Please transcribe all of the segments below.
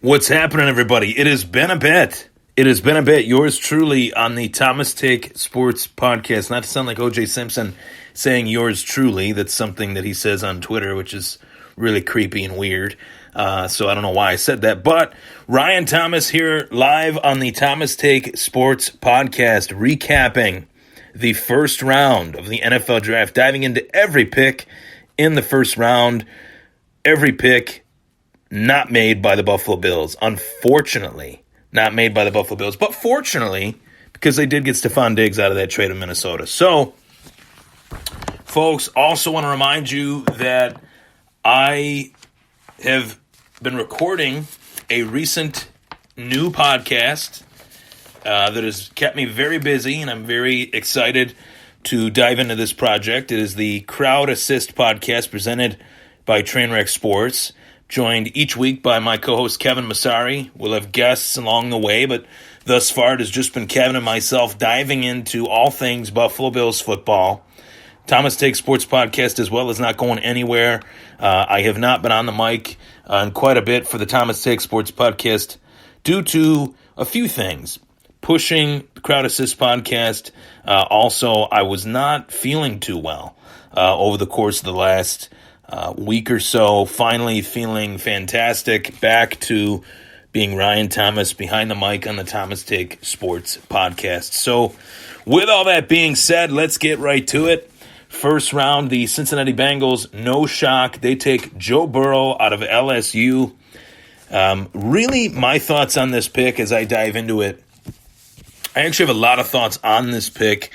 What's happening, everybody? It has been a bit. Yours truly on the Thomas Take Sports Podcast. Not to sound like O.J. Simpson saying yours truly. That's something that he says on Twitter, which is really creepy and weird. So I don't know why I said that. But Ryan Thomas here live on the Thomas Take Sports Podcast, recapping the first round of the NFL Draft, diving into every pick in the first round, every pick not made by the Buffalo Bills. Unfortunately, not made by the Buffalo Bills, but fortunately, because they did get Stephon Diggs out of that trade in Minnesota. So, folks, also want to remind you that I have been recording a recent new podcast that has kept me very busy, and I'm very excited to dive into this project. It is the Crowd Assist podcast presented by Trainwreck Sports, joined each week by my co-host Kevin Massari. We'll have guests along the way, but thus far it has just been Kevin and myself diving into all things Buffalo Bills football. Thomas Take Sports Podcast as well is not going anywhere. I have not been on the mic in quite a bit for the Thomas Take Sports Podcast due to a few things. Pushing the Crowd Assist podcast. Also, I was not feeling too well over the course of the last week or so. Finally feeling fantastic. Back to being Ryan Thomas behind the mic on the Thomas Take Sports Podcast. So with all that being said, let's get right to it. First round, the Cincinnati Bengals, no shock. They take Joe Burrow out of LSU. Really, my thoughts on this pick as I dive into it. I actually have a lot of thoughts on this pick.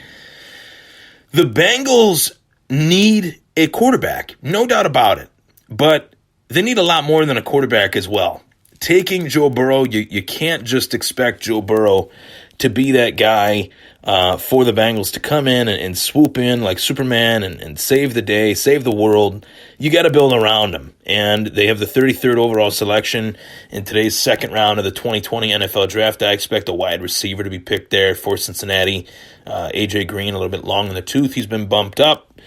The Bengals need a quarterback, no doubt about it. But they need a lot more than a quarterback as well. Taking Joe Burrow, you can't just expect Joe Burrow to be that guy for the Bengals to come in and swoop in like Superman and save the day, save the world. You got to build around him. And they have the 33rd overall selection in today's second round of the 2020 NFL Draft. I expect a wide receiver to be picked there for Cincinnati. A.J. Green, a little bit long in the tooth. He's been bumped up.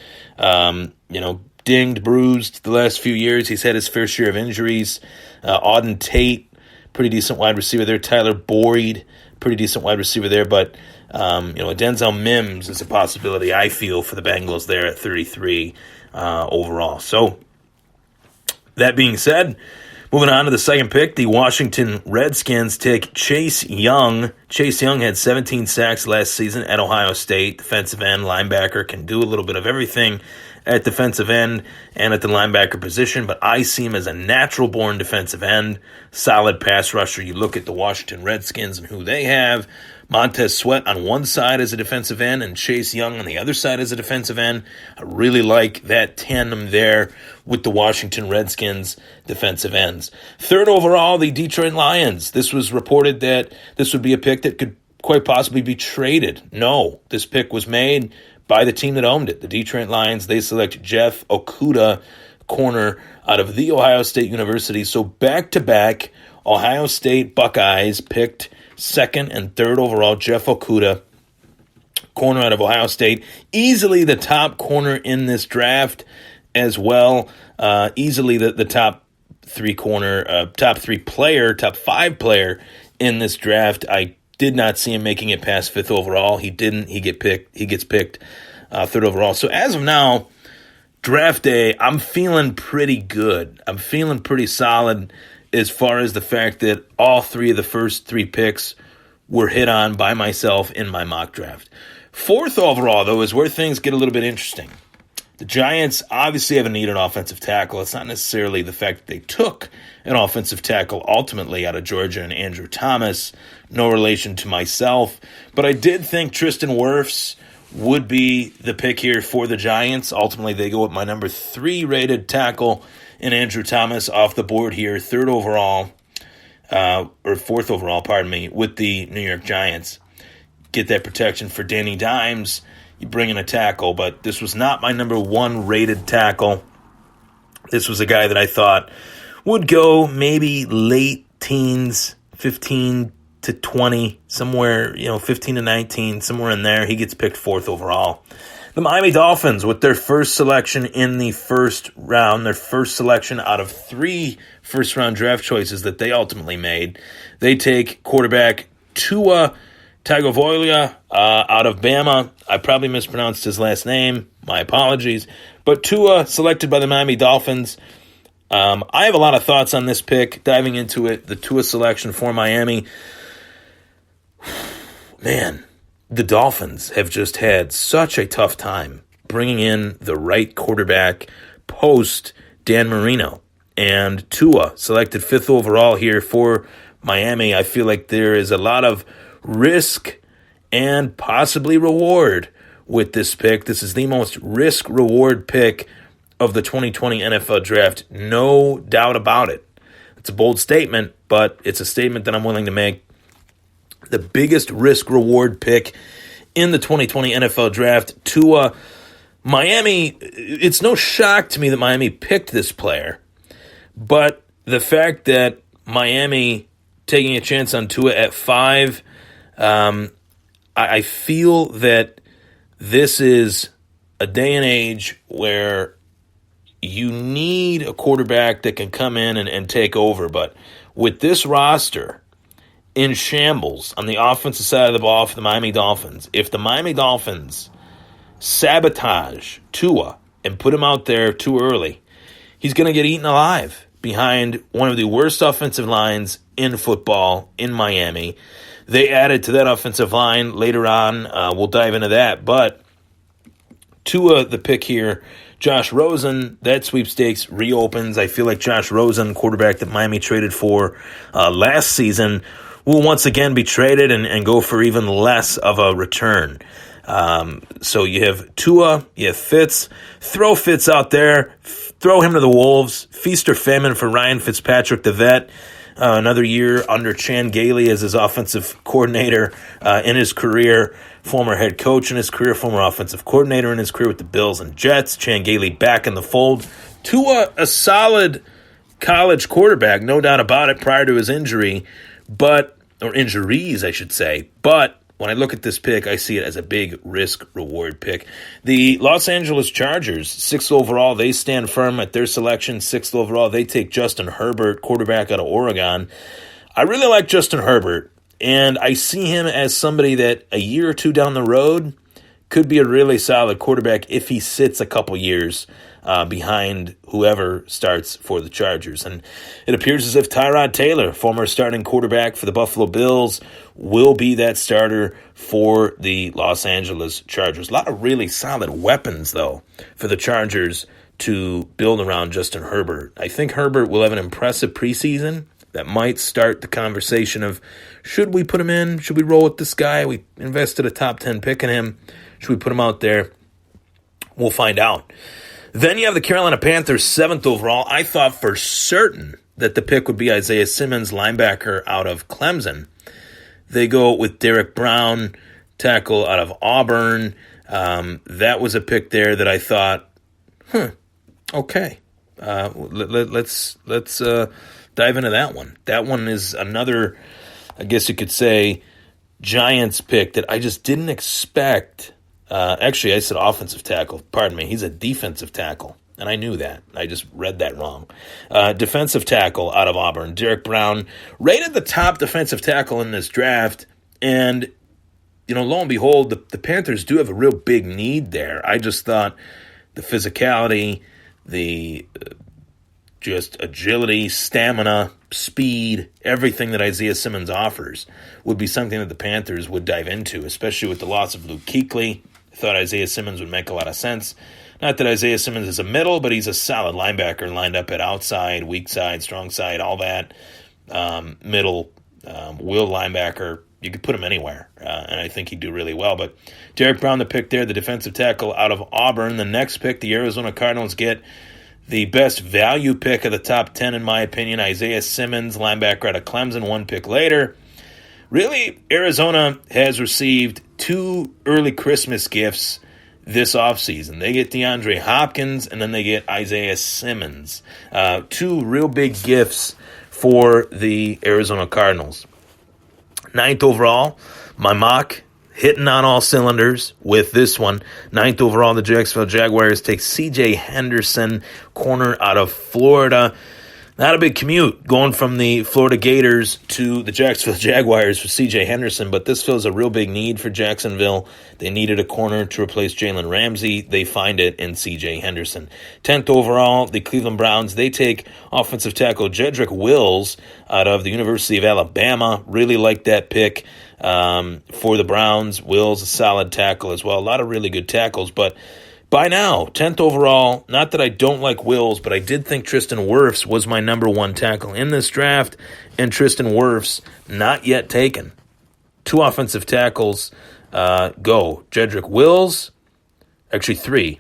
Dinged, bruised the last few years. He's had his fair share of injuries. Auden Tate, pretty decent wide receiver there. Tyler Boyd, pretty decent wide receiver there. But, Denzel Mims is a possibility, I feel, for the Bengals there at 33 overall. So, that being said, moving on to the second pick, the Washington Redskins take Chase Young. Chase Young had 17 sacks last season at Ohio State. Defensive end, linebacker, can do a little bit of everything at defensive end and at the linebacker position, but I see him as a natural-born defensive end, solid pass rusher. You look at the Washington Redskins and who they have. Montez Sweat on one side as a defensive end and Chase Young on the other side as a defensive end. I really like that tandem there with the Washington Redskins defensive ends. Third overall, the Detroit Lions. This was reported that this would be a pick that could quite possibly be traded. No, this pick was made by the team that owned it, the Detroit Lions. They select Jeff Okudah, corner out of The Ohio State University. So back-to-back, Ohio State Buckeyes picked second and third overall. Jeff Okudah, corner out of Ohio State. Easily the top corner in this draft as well. Easily the top top five player in this draft. I did not see him making it past fifth overall. He didn't. He gets picked third overall. So as of now, draft day, I'm feeling pretty good. I'm feeling pretty solid as far as the fact that all three of the first three picks were hit on by myself in my mock draft. Fourth overall, though, is where things get a little bit interesting. The Giants obviously have a need an offensive tackle. It's not necessarily the fact that they took an offensive tackle ultimately out of Georgia and Andrew Thomas. No relation to myself. But I did think Tristan Wirfs would be the pick here for the Giants. Ultimately, they go with my number 3 rated tackle in Andrew Thomas off the board here, fourth overall, with the New York Giants. Get that protection for Danny Dimes. You bring in a tackle, but this was not my number 1 rated tackle. This was a guy that I thought would go maybe late teens, 15 to 20, somewhere, 15 to 19, somewhere in there. He gets picked fourth overall. The Miami Dolphins, with their first selection in the first round, their first selection out of 3 first-round draft choices that they ultimately made, they take quarterback Tua Tagovailoa out of Bama. I probably mispronounced his last name. My apologies. But Tua, selected by the Miami Dolphins. I have a lot of thoughts on this pick, diving into it, the Tua selection for Miami. Man, the Dolphins have just had such a tough time bringing in the right quarterback post Dan Marino. And Tua, selected 5th overall here for Miami. I feel like there is a lot of risk and possibly reward with this pick. This is the most risk-reward pick of the 2020 NFL Draft. No doubt about it. It's a bold statement, but it's a statement that I'm willing to make. The biggest risk-reward pick in the 2020 NFL Draft, Tua. Miami, it's no shock to me that Miami picked this player, but the fact that Miami taking a chance on Tua at 5, I feel that this is a day and age where you need a quarterback that can come in and take over. But with this roster in shambles on the offensive side of the ball for the Miami Dolphins, if the Miami Dolphins sabotage Tua and put him out there too early, he's going to get eaten alive behind one of the worst offensive lines in football in Miami. They added to that offensive line later on. We'll dive into that. But Tua, the pick here, Josh Rosen, that sweepstakes reopens. I feel like Josh Rosen, quarterback that Miami traded for last season, will once again be traded and go for even less of a return. So you have Tua, you have Fitz. Throw Fitz out there. Throw him to the Wolves. Feast or famine for Ryan Fitzpatrick, the vet. Another year under Chan Gailey as his offensive coordinator in his career. Former head coach in his career. Former offensive coordinator in his career with the Bills and Jets. Chan Gailey back in the fold. Tua, a solid college quarterback, no doubt about it, prior to his injury. Or injuries, I should say. But when I look at this pick, I see it as a big risk-reward pick. The Los Angeles Chargers, 6th overall, they stand firm at their selection. 6th overall, they take Justin Herbert, quarterback out of Oregon. I really like Justin Herbert, and I see him as somebody that a year or two down the road could be a really solid quarterback if he sits a couple years behind whoever starts for the Chargers. And it appears as if Tyrod Taylor, former starting quarterback for the Buffalo Bills, will be that starter for the Los Angeles Chargers. A lot of really solid weapons, though, for the Chargers to build around Justin Herbert. I think Herbert will have an impressive preseason that might start the conversation of, should we put him in? Should we roll with this guy? We invested a top 10 pick in him. Should we put him out there? We'll find out. Then you have the Carolina Panthers, 7th overall. I thought for certain that the pick would be Isaiah Simmons, linebacker out of Clemson. They go with Derek Brown, tackle out of Auburn. That was a pick there that I thought, okay. Let's dive into that one. That one is another, I guess you could say, Giants pick that I just didn't expect. Actually, I said offensive tackle. Pardon me. He's a defensive tackle, and I knew that. I just read that wrong. Defensive tackle out of Auburn. Derek Brown, rated the top defensive tackle in this draft, and, lo and behold, the Panthers do have a real big need there. I just thought the physicality, the just agility, stamina, speed, everything that Isaiah Simmons offers would be something that the Panthers would dive into, especially with the loss of Luke Kuechly. I thought Isaiah Simmons would make a lot of sense. Not that Isaiah Simmons is a middle, but he's a solid linebacker lined up at outside, weak side, strong side, all that. Middle, will linebacker. You could put him anywhere, and I think he'd do really well. But Derek Brown, the pick there, the defensive tackle out of Auburn. The next pick, the Arizona Cardinals get the best value pick of the top 10, in my opinion, Isaiah Simmons, linebacker out of Clemson, one pick later. Really, Arizona has received 2 early Christmas gifts this offseason. They get DeAndre Hopkins, and then they get Isaiah Simmons. 2 real big gifts for the Arizona Cardinals. 9th overall, my mock hitting on all cylinders with this one. 9th overall, the Jacksonville Jaguars take C.J. Henderson, corner out of Florida. Not a big commute going from the Florida Gators to the Jacksonville Jaguars for C.J. Henderson, but this fills a real big need for Jacksonville. They needed a corner to replace Jalen Ramsey. They find it in C.J. Henderson. 10th overall, the Cleveland Browns, they take offensive tackle Jedrick Wills out of the University of Alabama. Really like that pick for the Browns. Wills, a solid tackle as well. A lot of really good tackles, but by now, 10th overall, not that I don't like Wills, but I did think Tristan Wirfs was my number one tackle in this draft, and Tristan Wirfs not yet taken. 2 offensive tackles go. Jedrick Wills, actually 3.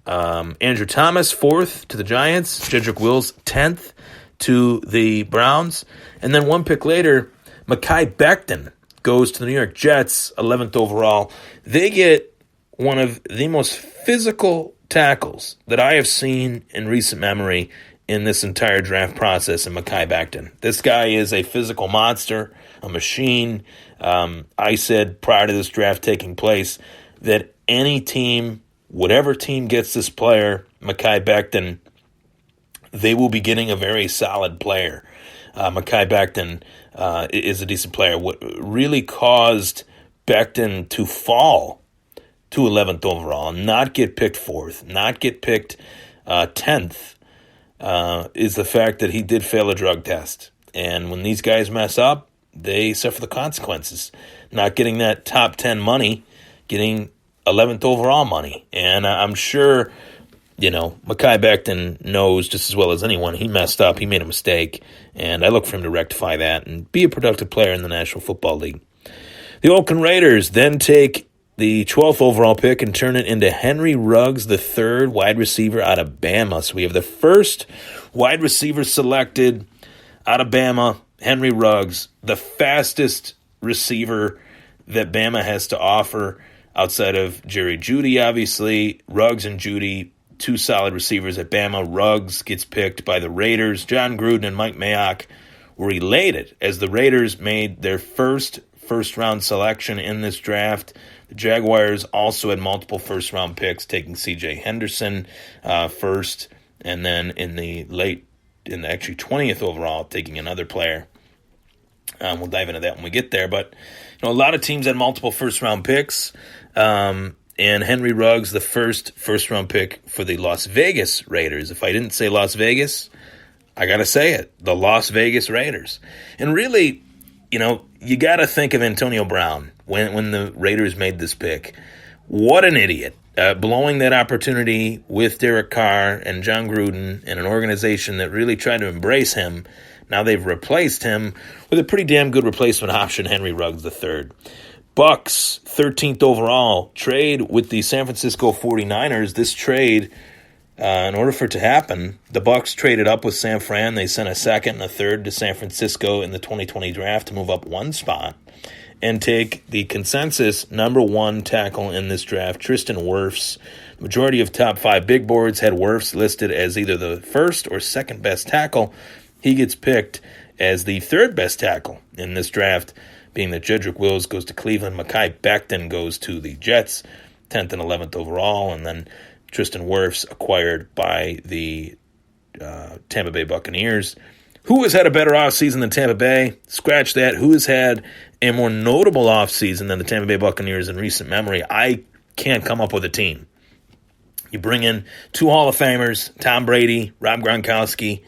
Andrew Thomas, 4th to the Giants. Jedrick Wills, 10th to the Browns. And then 1 pick later, Mekhi Becton goes to the New York Jets, 11th overall. They get one of the most physical tackles that I have seen in recent memory in this entire draft process in Mekhi Becton. This guy is a physical monster, a machine. I said prior to this draft taking place that any team, whatever team gets this player, Mekhi Becton, they will be getting a very solid player. Mekhi Becton is a decent player. What really caused Becton to fall to 11th overall, not get picked 4th, not get picked 10th, is the fact that he did fail a drug test. And when these guys mess up, they suffer the consequences. Not getting that top 10 money, getting 11th overall money. And I'm sure, Mekhi Becton knows just as well as anyone, he messed up, he made a mistake, and I look for him to rectify that and be a productive player in the National Football League. The Oakland Raiders then take the 12th overall pick and turn it into Henry Ruggs, the 3rd wide receiver out of Bama. So we have the first wide receiver selected out of Bama, Henry Ruggs, the fastest receiver that Bama has to offer outside of Jerry Jeudy, obviously. Ruggs and Jeudy, 2 solid receivers at Bama. Ruggs gets picked by the Raiders. John Gruden and Mike Mayock were elated as the Raiders made their first-round selection in this draft. The Jaguars also had multiple first-round picks, taking C.J. Henderson first, and then in the 20th overall, taking another player. We'll dive into that when we get there. But a lot of teams had multiple first-round picks, and Henry Ruggs, the first-round pick for the Las Vegas Raiders. If I didn't say Las Vegas, I got to say it, the Las Vegas Raiders. And really, you got to think of Antonio Brown when the Raiders made this pick. What an idiot. Blowing that opportunity with Derek Carr and John Gruden and an organization that really tried to embrace him. Now they've replaced him with a pretty damn good replacement option, Henry Ruggs III. Bucks, 13th overall, trade with the San Francisco 49ers. This trade, in order for it to happen, the Bucks traded up with San Fran. They sent a 2nd and a 3rd to San Francisco in the 2020 draft to move up 1 spot and take the consensus number 1 tackle in this draft, Tristan Wirfs. The majority of top 5 big boards had Wirfs listed as either the first or second best tackle. He gets picked as the 3rd best tackle in this draft, being that Jedrick Wills goes to Cleveland, Mekhi Becton goes to the Jets, 10th and 11th overall, and then Tristan Wirfs acquired by the Tampa Bay Buccaneers. Who has had a better offseason than Tampa Bay? Scratch that. Who has had a more notable offseason than the Tampa Bay Buccaneers in recent memory? I can't come up with a team. You bring in 2 Hall of Famers, Tom Brady, Rob Gronkowski,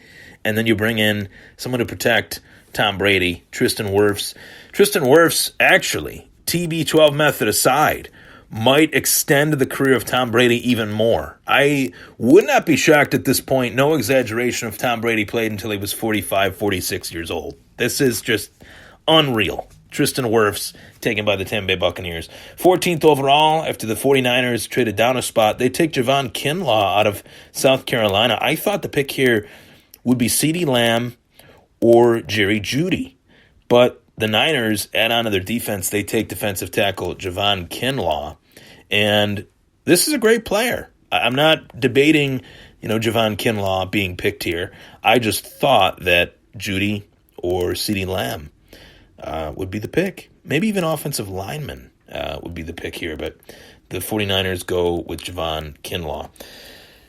and then you bring in someone to protect Tom Brady, Tristan Wirfs. Tristan Wirfs, actually, TB12 method aside, might extend the career of Tom Brady even more. I would not be shocked at this point, no exaggeration, if Tom Brady played until he was 45, 46 years old. This is just unreal. Tristan Wirfs, taken by the Tampa Bay Buccaneers. 14th overall, after the 49ers traded down a spot, they take Javon Kinlaw out of South Carolina. I thought the pick here would be CeeDee Lamb or Jerry Jeudy. But the Niners add on to their defense. They take defensive tackle Javon Kinlaw. And this is a great player. I'm not debating, Javon Kinlaw being picked here. I just thought that Jeudy or CeeDee Lamb would be the pick. Maybe even offensive lineman would be the pick here, but the 49ers go with Javon Kinlaw.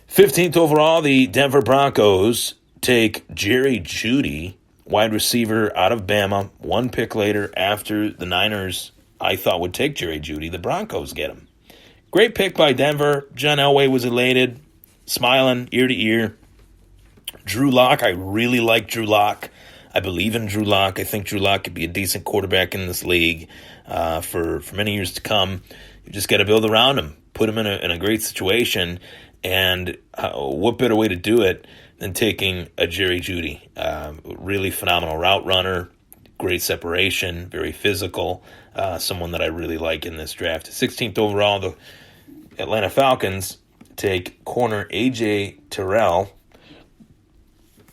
15th overall, the Denver Broncos take Jerry Jeudy, wide receiver out of Bama. One pick later, after the Niners, I thought, would take Jerry Jeudy, the Broncos get him. Great pick by Denver. John Elway was elated, smiling ear to ear. Drew Lock, I really like Drew Lock. I believe in Drew Lock. I think Drew Lock could be a decent quarterback in this league for many years to come. You just got to build around him, put him in a great situation, and what better way to do it than taking a Jerry Jeudy? Really phenomenal route runner, great separation, very physical, someone that I really like in this draft. 16th overall, the Atlanta Falcons take corner A.J. Terrell,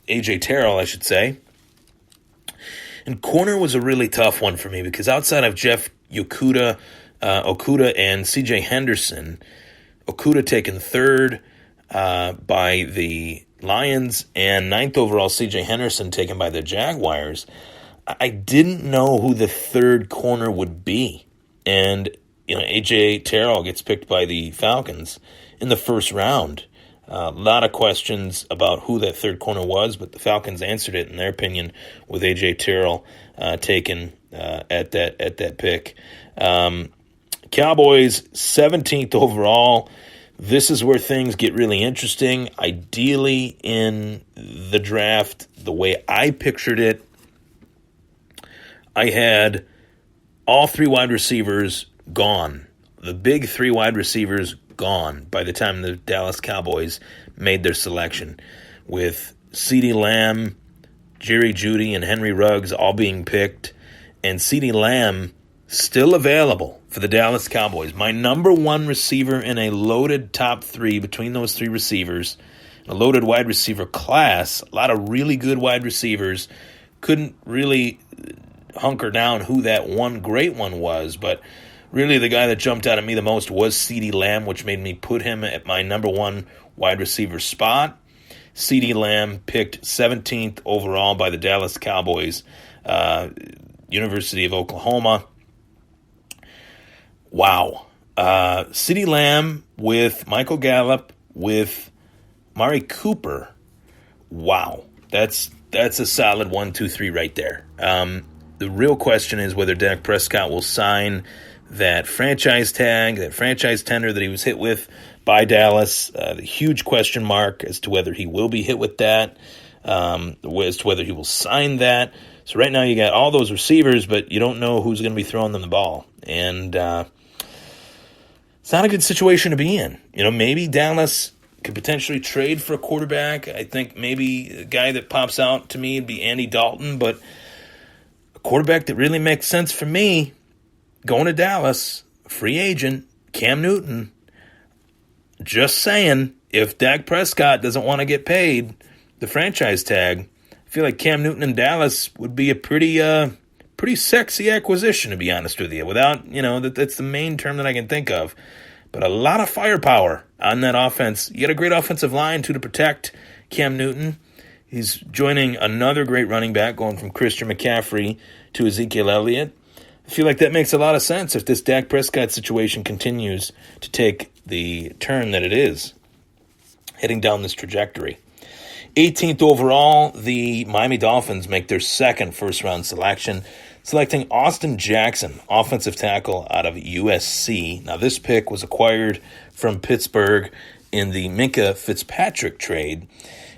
I should say. And corner was a really tough one for me because outside of Jeff Okudah and C.J. Henderson, Okudah taken third by the Lions and 9th overall C.J. Henderson taken by the Jaguars, I didn't know who the third corner would be. And A.J. Terrell gets picked by the Falcons in the first round. A lot of questions about who that third corner was, but the Falcons answered it, in their opinion, with A.J. Terrell taken at that pick. Cowboys, 17th overall. This is where things get really interesting. Ideally, in the draft, the way I pictured it, I had all three wide receivers gone. The big three wide receivers gone by the time the Dallas Cowboys made their selection, with CeeDee Lamb, Jerry Jeudy, and Henry Ruggs all being picked, and CeeDee Lamb still available for the Dallas Cowboys. My number one receiver in a loaded top three between those three receivers, a loaded wide receiver class, a lot of really good wide receivers. Couldn't really hunker down who that one great one was, but really the guy that jumped out at me the most was CeeDee Lamb, which made me put him at my number one wide receiver spot. CeeDee Lamb picked 17th overall by the Dallas Cowboys, University of Oklahoma. Wow. CeeDee Lamb with Michael Gallup, with Mari Cooper. Wow. That's a solid 1, 2, 3 right there. The real question is whether Dak Prescott will sign that franchise tag, that franchise tender that he was hit with by Dallas. The huge question mark as to whether he will be hit with that, as to whether he will sign that. So right now you got all those receivers, but you don't know who's going to be throwing them the ball. And it's not a good situation to be in. Maybe Dallas could potentially trade for a quarterback. I think maybe a guy that pops out to me would be Andy Dalton, but a quarterback that really makes sense for me, going to Dallas, free agent, Cam Newton. Just saying, if Dak Prescott doesn't want to get paid the franchise tag, I feel like Cam Newton in Dallas would be a pretty sexy acquisition, to be honest with you. Without, that's the main term that I can think of. But a lot of firepower on that offense. You got a great offensive line, too, to protect Cam Newton. He's joining another great running back, going from Christian McCaffrey to Ezekiel Elliott. I feel like that makes a lot of sense if this Dak Prescott situation continues to take the turn that it is, heading down this trajectory. 18th overall, the Miami Dolphins make their second first-round selection, selecting Austin Jackson, offensive tackle out of USC. Now, this pick was acquired from Pittsburgh in the Minkah Fitzpatrick trade.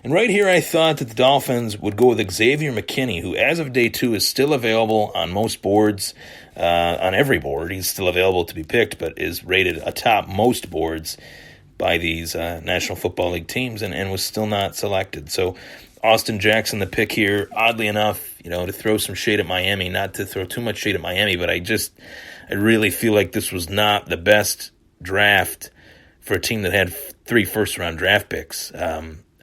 And right here, I thought that the Dolphins would go with Xavier McKinney, who as of day 2 is still available on most boards, on every board. He's still available to be picked, but is rated atop most boards by these National Football League teams and was still not selected. So Austin Jackson, the pick here, oddly enough, to throw some shade at Miami, not to throw too much shade at Miami, but I really feel like this was not the best draft for a team that had 3 first-round draft picks.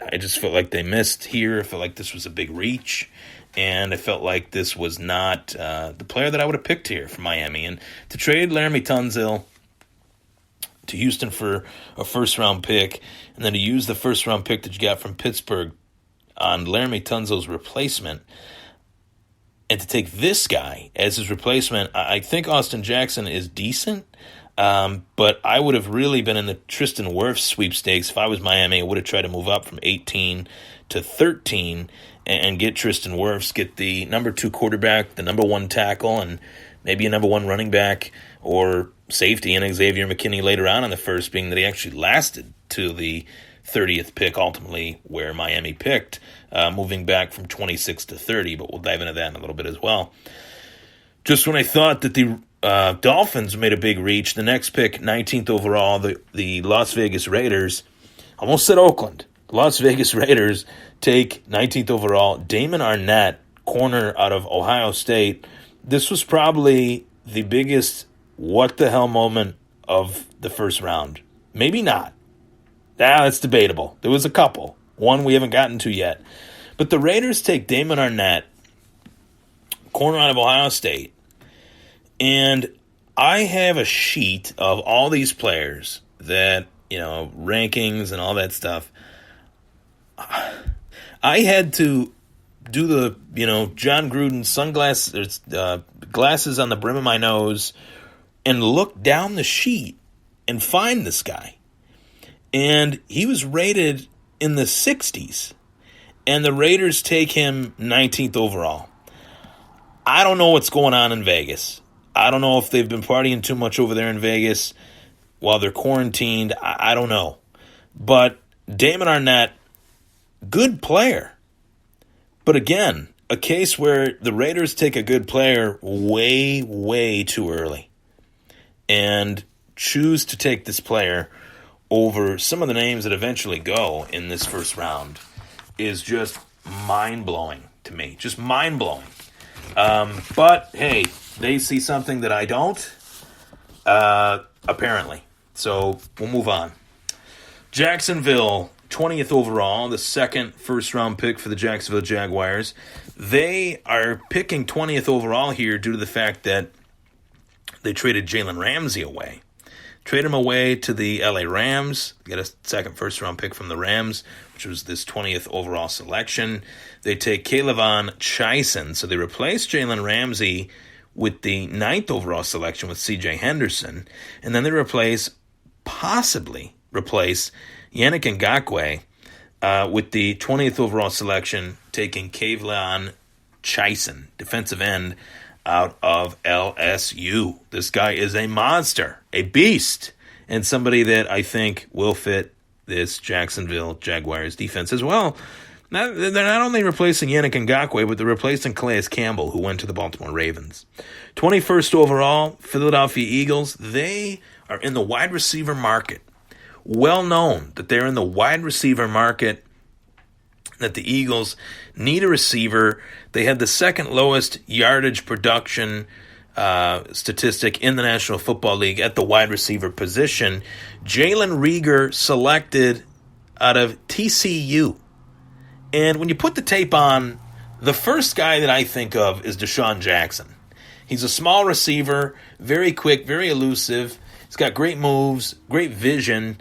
I just felt like they missed here. I felt like this was a big reach, and I felt like this was not the player that I would have picked here for Miami. And to trade Laramie Tunsil to Houston for a first-round pick, and then to use the first-round pick that you got from Pittsburgh on Laramie Tunsil's replacement, And to take this guy as his replacement, I think Austin Jackson is decent. But I would have really been in the Tristan Wirfs sweepstakes. If I was Miami, I would have tried to move up from 18 to 13 and get Tristan Wirfs, get the number 2 quarterback, the number 1 tackle, and maybe a number 1 running back or safety, and Xavier McKinney later on in the first, being that he actually lasted to the 30th pick, ultimately where Miami picked, moving back from 26 to 30, but we'll dive into that in a little bit as well. Just when I thought that the Dolphins made a big reach, the next pick, 19th overall, the Las Vegas Raiders, almost said Oakland. Las Vegas Raiders take 19th overall, Damon Arnett, corner out of Ohio State. This was probably the biggest what-the-hell moment of the first round. Maybe not. That's debatable. There was a couple. One we haven't gotten to yet. But the Raiders take Damon Arnett, corner out of Ohio State, and I have a sheet of all these players that, rankings and all that stuff. I had to do the, John Gruden sunglasses, glasses on the brim of my nose and look down the sheet and find this guy. And he was rated in the 60s. And the Raiders take him 19th overall. I don't know what's going on in Vegas. I don't know if they've been partying too much over there in Vegas while they're quarantined. I don't know. But Damon Arnett, good player. But again, a case where the Raiders take a good player way, way too early and choose to take this player over some of the names that eventually go in this first round is just mind-blowing to me. Just mind-blowing. But, hey, they see something that I don't, apparently. So we'll move on. Jacksonville, 20th overall, the second first-round pick for the Jacksonville Jaguars. They are picking 20th overall here due to the fact that they traded Jalen Ramsey away. Trade him away to the LA Rams, get a second first-round pick from the Rams, which was this 20th overall selection. They take K'Lavon Chaisson, so they replace Jalen Ramsey with the 9th overall selection with C.J. Henderson, and then they possibly replace Yannick Ngakoue with the 20th overall selection, taking K'Lavon Chaisson, defensive end, out of LSU. This guy is a monster, a beast, and somebody that I think will fit this Jacksonville Jaguars defense as well. They're not only replacing Yannick Ngakoue, but they're replacing Calais Campbell, who went to the Baltimore Ravens. 21st overall, Philadelphia Eagles. They are in the wide receiver market. Well known that they're in the wide receiver market, that the Eagles need a receiver. They had the second lowest yardage production statistic in the National Football League at the wide receiver position. Jalen Reagor selected out of TCU. And when you put the tape on, the first guy that I think of is Deshaun Jackson. He's a small receiver, very quick, very elusive. He's got great moves, great vision.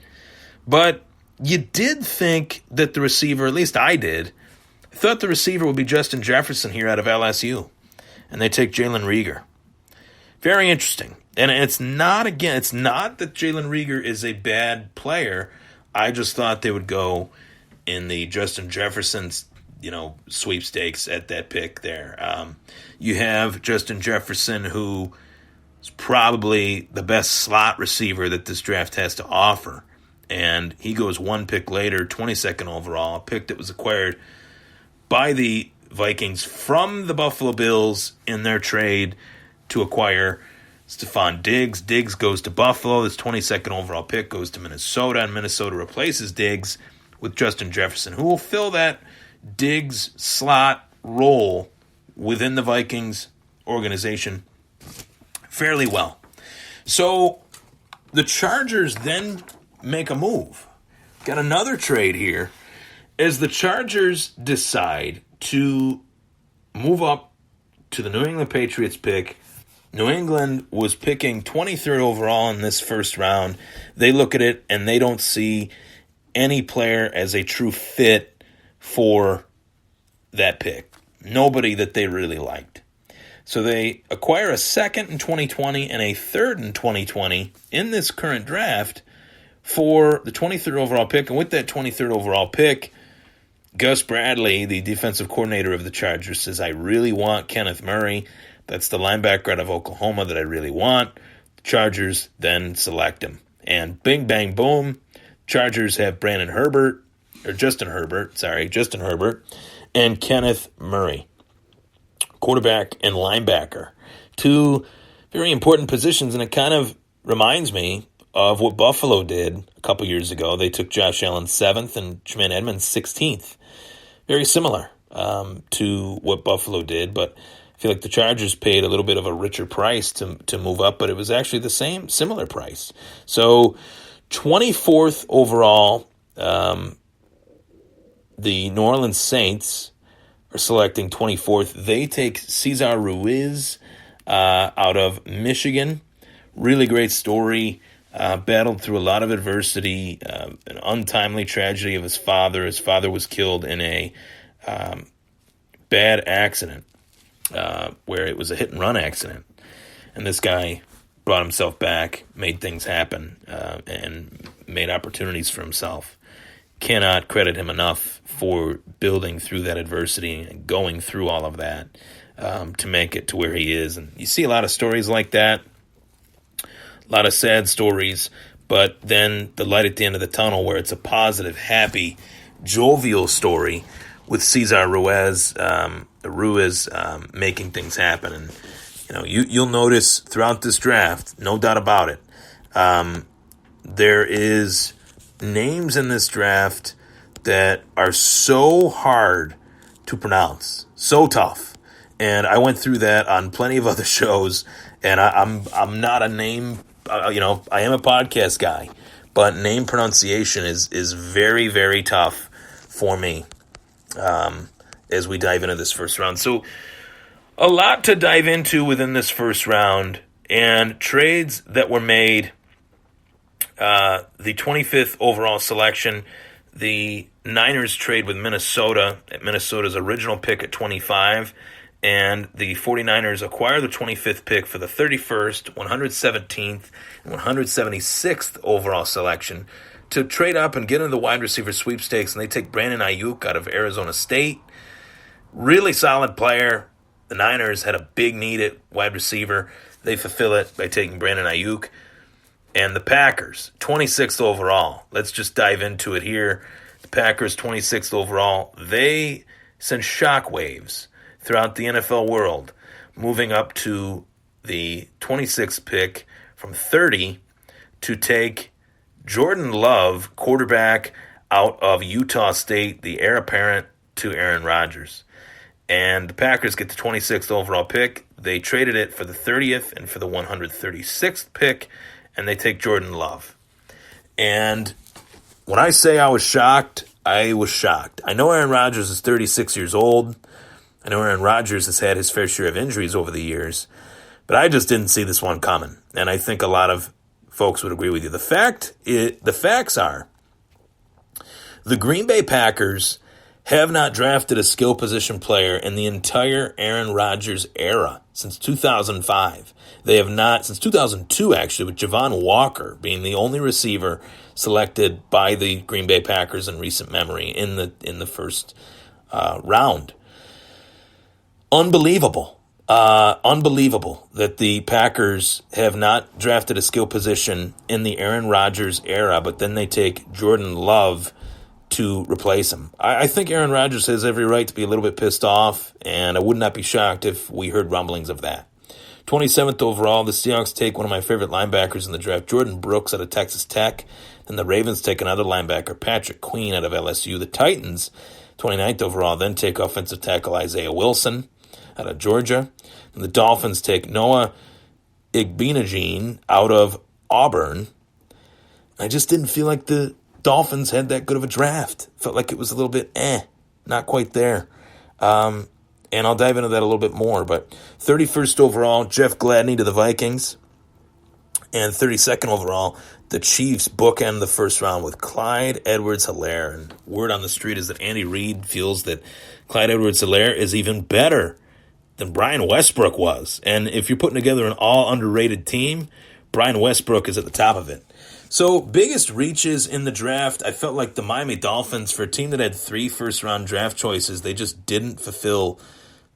But you did think that the receiver, at least I did, thought the receiver would be Justin Jefferson here out of LSU. And they take Jalen Reagor. Very interesting. And it's not that Jalen Reagor is a bad player. I just thought they would go in the Justin Jefferson's, sweepstakes at that pick there. You have Justin Jefferson, who is probably the best slot receiver that this draft has to offer. And he goes one pick later, 22nd overall, a pick that was acquired by the Vikings from the Buffalo Bills in their trade to acquire Stephon Diggs. Diggs goes to Buffalo. This 22nd overall pick goes to Minnesota, and Minnesota replaces Diggs with Justin Jefferson, who will fill that Diggs slot role within the Vikings organization fairly well. So the Chargers then make a move. Got another trade here as the Chargers decide to move up to the New England Patriots pick. New England was picking 23rd overall in this first round. They look at it and they don't see any player as a true fit for that pick. Nobody that they really liked. So they acquire a second in 2020 and a third in 2020 in this current draft for the 23rd overall pick. And with that 23rd overall pick, Gus Bradley, the defensive coordinator of the Chargers, says, I really want Kenneth Murray. That's the linebacker out of Oklahoma that I really want. The Chargers then select him. And bing, bang, boom, Chargers have Justin Herbert, and Kenneth Murray, quarterback and linebacker. Two very important positions, and it kind of reminds me of what Buffalo did a couple years ago. They took Josh Allen 7th and Tremaine Edmonds 16th. Very similar to what Buffalo did, but I feel like the Chargers paid a little bit of a richer price to move up, but it was actually the similar price. So 24th overall, the New Orleans Saints are selecting 24th. They take Cesar Ruiz out of Michigan. Really great story. Battled through a lot of adversity, an untimely tragedy of his father. His father was killed in a bad accident where it was a hit-and-run accident. And this guy brought himself back, made things happen, and made opportunities for himself. Cannot credit him enough for building through that adversity and going through all of that to make it to where he is. And you see a lot of stories like that. A lot of sad stories, but then the light at the end of the tunnel where it's a positive, happy, jovial story with Cesar Ruiz making things happen. And you'll notice throughout this draft, no doubt about it, there is names in this draft that are so hard to pronounce, so tough. And I went through that on plenty of other shows, and I'm not a name. I am a podcast guy, but name pronunciation is very, very tough for me as we dive into this first round. So a lot to dive into within this first round, and trades that were made. The 25th overall selection, the Niners trade with Minnesota at Minnesota's original pick at 25. And the 49ers acquire the 25th pick for the 31st, 117th, and 176th overall selection to trade up and get into the wide receiver sweepstakes. And they take Brandon Ayuk out of Arizona State. Really solid player. The Niners had a big need at wide receiver. They fulfill it by taking Brandon Ayuk. And the Packers, 26th overall. Let's just dive into it here. The Packers, 26th overall. They send shockwaves throughout the NFL world, moving up to the 26th pick from 30 to take Jordan Love, quarterback out of Utah State, the heir apparent to Aaron Rodgers. And the Packers get the 26th overall pick. They traded it for the 30th and for the 136th pick, and they take Jordan Love. And when I say I was shocked, I was shocked. I know Aaron Rodgers is 36 years old. I know Aaron Rodgers has had his fair share of injuries over the years, but I just didn't see this one coming. And I think a lot of folks would agree with you. The facts are the Green Bay Packers have not drafted a skill position player in the entire Aaron Rodgers era since 2005. They have not, since 2002 actually, with Javon Walker being the only receiver selected by the Green Bay Packers in recent memory in the first round. Unbelievable that the Packers have not drafted a skill position in the Aaron Rodgers era, but then they take Jordan Love to replace him. I think Aaron Rodgers has every right to be a little bit pissed off, and I would not be shocked if we heard rumblings of that. 27th overall, the Seahawks take one of my favorite linebackers in the draft, Jordan Brooks out of Texas Tech. Then the Ravens take another linebacker, Patrick Queen out of LSU. The Titans, 29th overall, then take offensive tackle Isaiah Wilson out of Georgia. And the Dolphins take Noah Igbinoghene out of Auburn. I just didn't feel like the Dolphins had that good of a draft. Felt like it was a little bit not quite there. And I'll dive into that a little bit more. But 31st overall, Jeff Gladney to the Vikings. And 32nd overall, the Chiefs bookend the first round with Clyde Edwards-Helaire. And word on the street is that Andy Reid feels that Clyde Edwards-Helaire is even better than Brian Westbrook was. And if you're putting together an all underrated team, Brian Westbrook is at the top of it. So, biggest reaches in the draft, I felt like the Miami Dolphins, for a team that had 3 first-round draft choices, they just didn't fulfill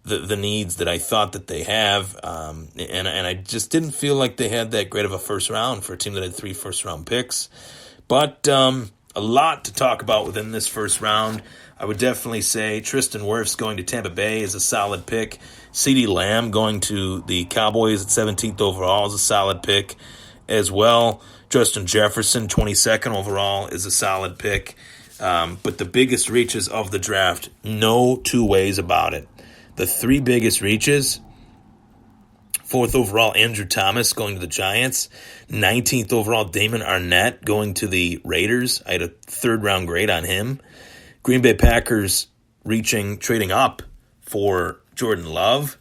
the needs that I thought that they have. And I just didn't feel like they had that great of a first round for a team that had 3 first-round picks. But a lot to talk about within this first round. I would definitely say Tristan Wirfs going to Tampa Bay is a solid pick. CeeDee Lamb going to the Cowboys at 17th overall is a solid pick as well. Justin Jefferson, 22nd overall, is a solid pick. But the biggest reaches of the draft, no two ways about it. The 3 biggest reaches: 4th overall, Andrew Thomas going to the Giants. 19th overall, Damon Arnett going to the Raiders. I had a 3rd-round grade on him. Green Bay Packers trading up for Jordan Love.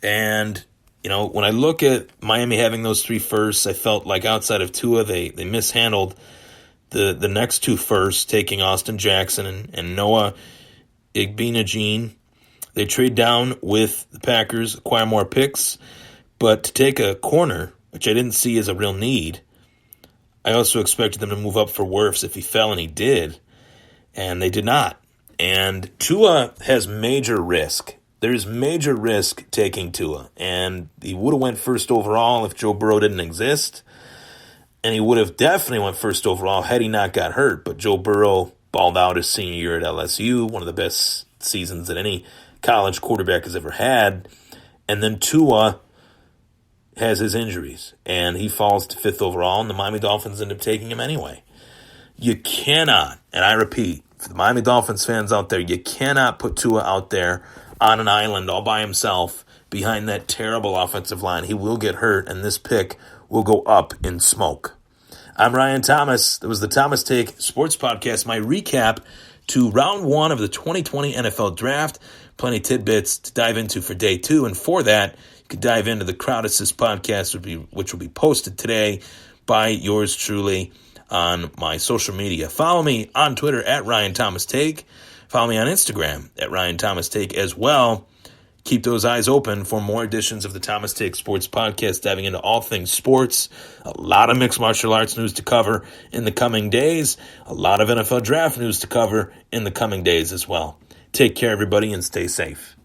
And, when I look at Miami having those 3 firsts, I felt like outside of Tua, they mishandled the next 2 firsts, taking Austin Jackson and Noah Igbinoghene. They trade down with the Packers, acquire more picks, but to take a corner, which I didn't see as a real need, I also expected them to move up for Wirfs if he fell, and he did, and they did not. And Tua has major risk. There's major risk taking Tua, and he would have went 1st overall if Joe Burrow didn't exist, and he would have definitely went 1st overall had he not got hurt, but Joe Burrow balled out his senior year at LSU, one of the best seasons that any college quarterback has ever had. And then Tua has his injuries, and he falls to 5th overall, and the Miami Dolphins end up taking him anyway. You cannot, and I repeat, for the Miami Dolphins fans out there, you cannot put Tua out there on an island all by himself behind that terrible offensive line. He will get hurt, and this pick will go up in smoke. I'm Ryan Thomas. That was the Thomas Take Sports Podcast, my recap to round 1 of the 2020 NFL Draft. Plenty tidbits to dive into for day 2. And for that, you could dive into the Crowd Assist podcast, which will be posted today by yours truly on my social media. Follow me on Twitter at Ryan Thomas Take. Follow me on Instagram at Ryan Thomas Take as well. Keep those eyes open for more editions of the Thomas Take Sports Podcast, diving into all things sports. A lot of mixed martial arts news to cover in the coming days. A lot of NFL draft news to cover in the coming days as well. Take care, everybody, and stay safe.